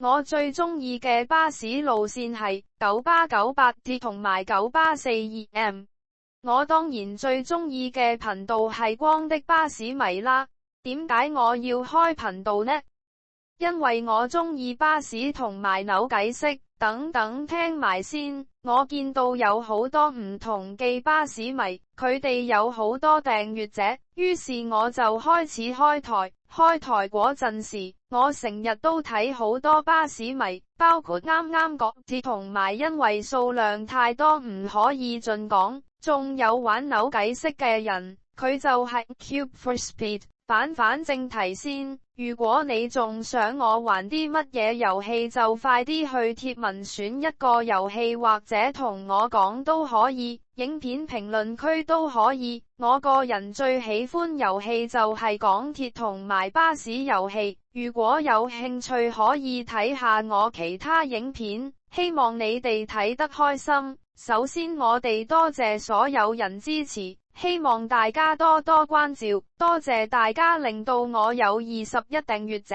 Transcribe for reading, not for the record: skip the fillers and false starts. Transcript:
我最中意嘅巴士路線係九巴98T同埋九巴42M。我當然最中意嘅頻道係光的巴士迷啦。點解我要開頻道呢？因為我中意巴士同埋扭計骰等等。聽埋先，我見到有好多唔同嘅巴士迷，佢哋有好多訂閱者，於是我就開始開台。開台嗰陣時，我成日都睇好多巴士迷，包括啱啱嗰次同埋因為數量太多唔可以盡講，仲有玩扭計骰嘅人，佢就係 Cube for Speed。反正題先，如果你仲想我玩啲乜嘢遊戲，就快啲去貼文選一個遊戲，或者同我講都可以，影片評論區都可以。我個人最喜歡遊戲就係港鐵同埋巴士遊戲，如果有興趣可以睇下我其他影片，希望你哋睇得開心。首先我哋多謝所有人支持，希望大家多多關照，多謝大家令到我有21訂閱者。